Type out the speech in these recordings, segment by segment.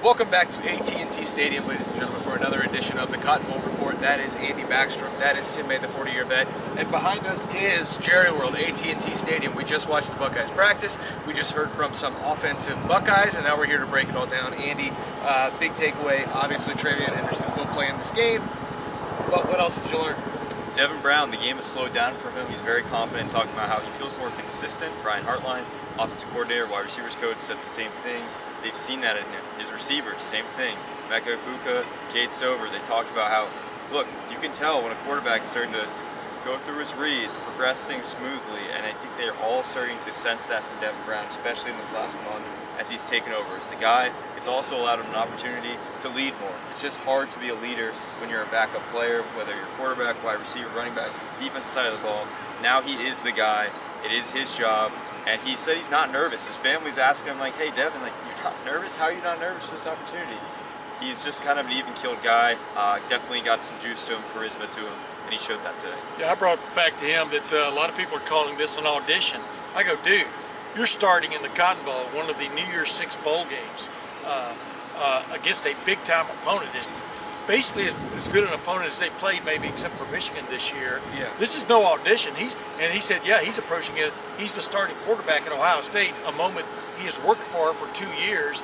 Welcome back to AT&T Stadium, ladies and gentlemen, for another edition of the Cotton Bowl Report. That is Andy Backstrom. That is Tim May, the 40-year vet. And behind us is Jerry World, AT&T Stadium. We just watched the Buckeyes practice. We just heard from some offensive Buckeyes, and now we're here to break it all down. Andy, big takeaway, obviously Travion Henderson will play in this game. But what else did you learn? Devin Brown, the game has slowed down for him. He's very confident, talking about how he feels more consistent. Brian Hartline, offensive coordinator, wide receivers coach, said the same thing. They've seen that in him. His receivers, same thing. Emeka Egbuka, Cade Stover, they talked about how, look, you can tell when a quarterback is starting to go through his reads, progress things smoothly, and I think they're all starting to sense that from Devin Brown, especially in this last month as he's taken over. As the guy, it's also allowed him an opportunity to lead more. It's just hard to be a leader when you're a backup player, whether you're quarterback, wide receiver, running back, defensive side of the ball. Now he is the guy. It is his job. And he said he's not nervous. His family's asking him, like, hey, Devin, like, you're not nervous? How are you not nervous for this opportunity? He's just kind of an even-keeled guy. Definitely got some juice to him, charisma to him, and he showed that today. Yeah, I brought the fact to him that a lot of people are calling this an audition. I go, dude, you're starting in the Cotton Bowl, one of the New Year's Six bowl games, against a big-time opponent. It's basically as good an opponent as they've played, maybe except for Michigan this year. Yeah. This is no audition. He said, yeah, he's approaching it. He's the starting quarterback at Ohio State, a moment he has worked for 2 years,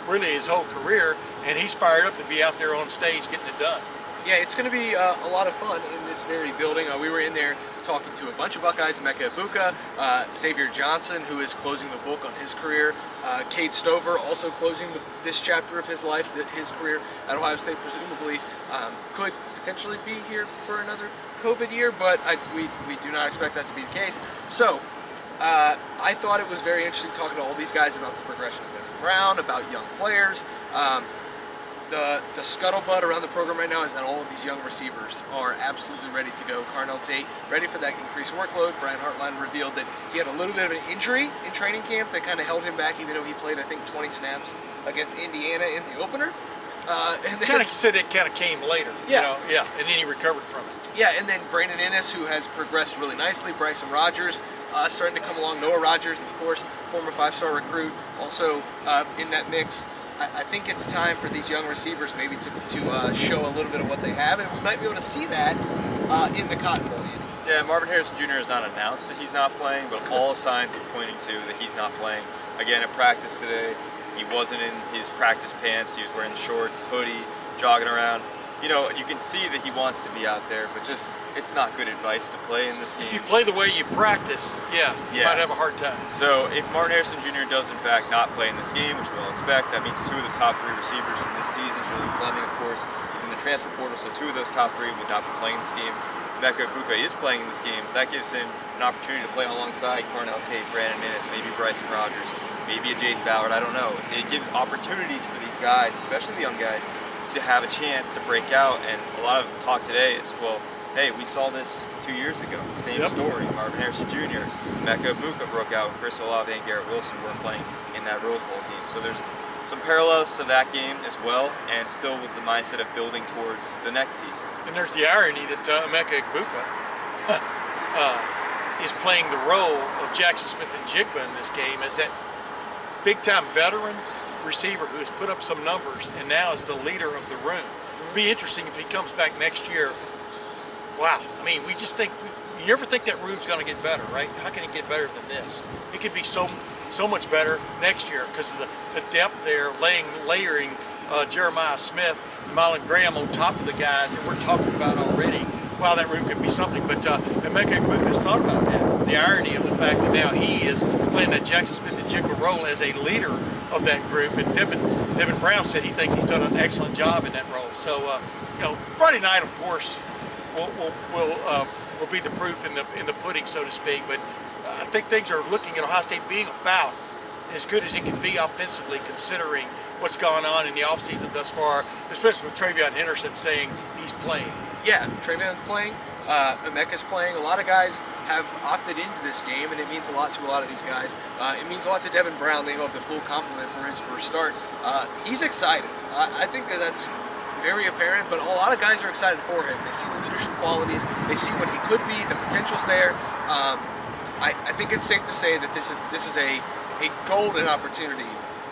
really his whole career, and he's fired up to be out there on stage getting it done. Yeah, it's going to be a lot of fun in this very building. We were in there talking to a bunch of Buckeyes, Emeka Egbuka, Xavier Johnson, who is closing the book on his career, Cade Stover, also closing this chapter of his life, his career at Ohio State, presumably could potentially be here for another COVID year, but we do not expect that to be the case. So I thought it was very interesting talking to all these guys about the progression of Devin Brown, about young players. The scuttlebutt around the program right now is that all of these young receivers are absolutely ready to go. Carnell Tate, ready for that increased workload. Brian Hartline revealed that he had a little bit of an injury in training camp that kind of held him back, even though he played, I think, 20 snaps against Indiana in the opener. And then, Kind of said it kind of came later. Yeah. You know? Yeah, and then he recovered from it. yeah, and then Brandon Ennis, who has progressed really nicely. Bryson Rogers starting to come along. Noah Rogers, of course, former five-star recruit, also in that mix. I think it's time for these young receivers maybe to show a little bit of what they have, and we might be able to see that in the Cotton Bowl. Yeah, Marvin Harrison Jr. has not announced that he's not playing, but all signs are pointing to that he's not playing. Again, at practice today, he wasn't in his practice pants. He was wearing shorts, hoodie, jogging around. You know, you can see that he wants to be out there, but just it's not good advice to play in this game. If you play the way you practice, you might have a hard time. So if Martin Harrison Jr. does in fact not play in this game, which we'll expect, that means two of the top three receivers from this season, Julian Fleming, of course, is in the transfer portal, so two of those top three would not be playing this game. Emeka Egbuka is playing in this game. That gives him an opportunity to play alongside Carnell Tate, Brandon Ennis, maybe Bryson Rogers, maybe a Jaden Ballard, I don't know. It gives opportunities for these guys, especially the young guys, to have a chance to break out. And a lot of the talk today is, well, hey, we saw this 2 years ago. Same story. Marvin Harrison Jr., Emeka Egbuka broke out, and Chris Olave and Garrett Wilson weren't playing in that Rose Bowl game. So there's some parallels to that game as well, and still with the mindset of building towards the next season. And there's the irony that Emeka Egbuka is playing the role of Jackson Smith and Jigba in this game as that big-time veteran receiver who has put up some numbers and now is the leader of the room. It'll be interesting if he comes back next year. Wow, I mean, we just think, you ever think that room's going to get better, right? How can it get better than this? It could be so much better next year because of the depth there, layering Jeremiah Smith, Marlon Graham on top of the guys that we're talking about already. Wow, that room could be something, but Emeka Egbuka has thought about that. The irony of the fact that now he is playing that Jackson Smith and Jigba role as a leader of that group, and Devin Brown said he thinks he's done an excellent job in that role. So, you know, Friday night, of course, will be the proof in the pudding, so to speak. But I think things are looking at Ohio State being about as good as it can be offensively, considering what's gone on in the offseason thus far, especially with Travion Henderson saying he's playing. Yeah, Travion's playing. Emeka's playing. A lot of guys have opted into this game, and it means a lot to a lot of these guys. It means a lot to Devin Brown. They have the full complement for his first start. He's excited. I think that's very apparent, but a lot of guys are excited for him. They see the leadership qualities. They see what he could be. The potential's there. I think it's safe to say that this is a golden opportunity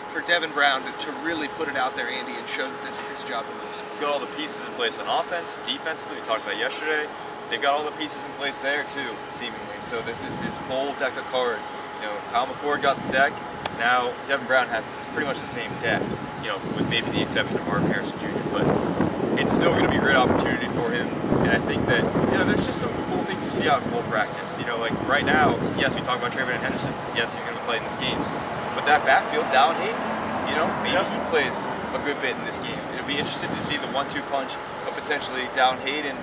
for Devin Brown to really put it out there, Andy, and show that this is his job to lose? He's got all the pieces in place on offense, defensively. We talked about yesterday. They've got all the pieces in place there too, seemingly. So this is his full deck of cards. You know, Kyle McCord got the deck. Now Devin Brown has pretty much the same deck. You know, with maybe the exception of Marvin Harrison Jr. But it's still going to be a great opportunity for him. And I think that, you know, there's just some cool things you see out in bowl practice. You know, like right now, yes, we talk about TreVeyon Henderson. Yes, he's going to play in this game. But that backfield, Dallin Hayden, you know, maybe he plays a good bit in this game. It'll be interesting to see the 1-2 punch of potentially Dallin Hayden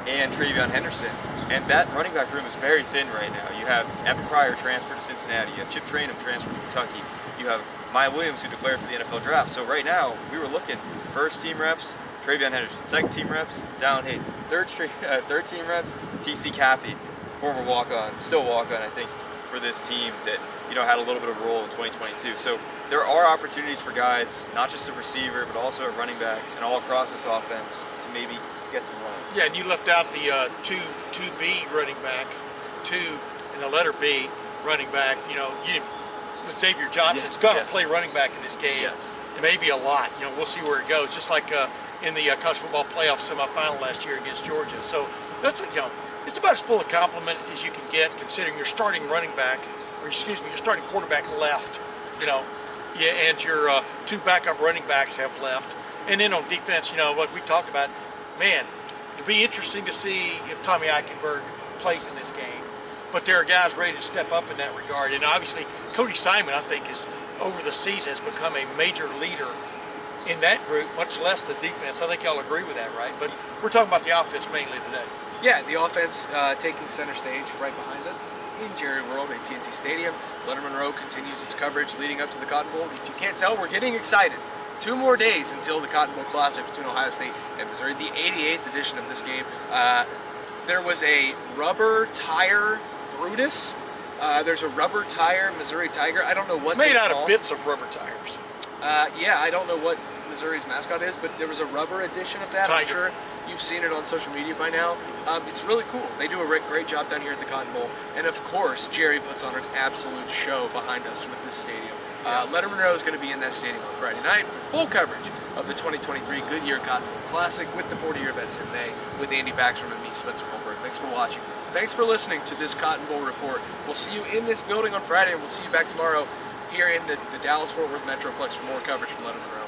and TreVeyon Henderson. And that running back room is very thin right now. You have Evan Pryor transferred to Cincinnati. You have Chip Trayanum transferred to Kentucky. You have Maya Williams who declared for the NFL draft. So right now, we were looking first team reps, TreVeyon Henderson. Second team reps, Dallin Hayden. Third team reps, TC Caffey, former walk-on, still walk-on, I think, for this team that, you know, had a little bit of a role in 2022. So there are opportunities for guys, not just a receiver, but also a running back, and all across this offense to maybe get some runs. Yeah, and you left out the 2B running back, 2 and the letter B running back. You know, Xavier Johnson's going to play running back in this game. Yes. Maybe a lot. You know, we'll see where it goes. Just like in the college football playoff semifinal last year against Georgia. So that's what, you know, it's about as full a compliment as you can get, considering your starting running back, or excuse me, your starting quarterback left. You know, yeah, and your 2 backup running backs have left. And then on defense, you know, what we talked about, man, it'll be interesting to see if Tommy Eichenberg plays in this game. But there are guys ready to step up in that regard. And obviously, Cody Simon, I think, is over the season has become a major leader in that group, much less the defense. I think y'all agree with that, right? But we're talking about the offense mainly today. Yeah, the offense taking center stage right behind us in Jerry World, AT&T Stadium. Lettermen Row continues its coverage leading up to the Cotton Bowl. If you can't tell, we're getting excited. 2 more days until the Cotton Bowl Classic between Ohio State and Missouri, the 88th edition of this game. There was a rubber tire Brutus. There's a rubber tire Missouri Tiger. I don't know what made out of bits of rubber tires. Yeah, I don't know what Missouri's mascot is, but there was a rubber edition of that. Tiger. I'm sure you've seen it on social media by now. It's really cool. They do a great job down here at the Cotton Bowl. And of course, Jerry puts on an absolute show behind us with this stadium. Lettermen Row is going to be in that stadium on Friday night for full coverage of the 2023 Goodyear Cotton Bowl Classic with the 40-year vet Tim May, with Andy Backstrom and me, Spencer Holberg. Thanks for watching. Thanks for listening to this Cotton Bowl report. We'll see you in this building on Friday, and we'll see you back tomorrow here in the Dallas-Fort Worth Metroplex for more coverage from Lettermen Row.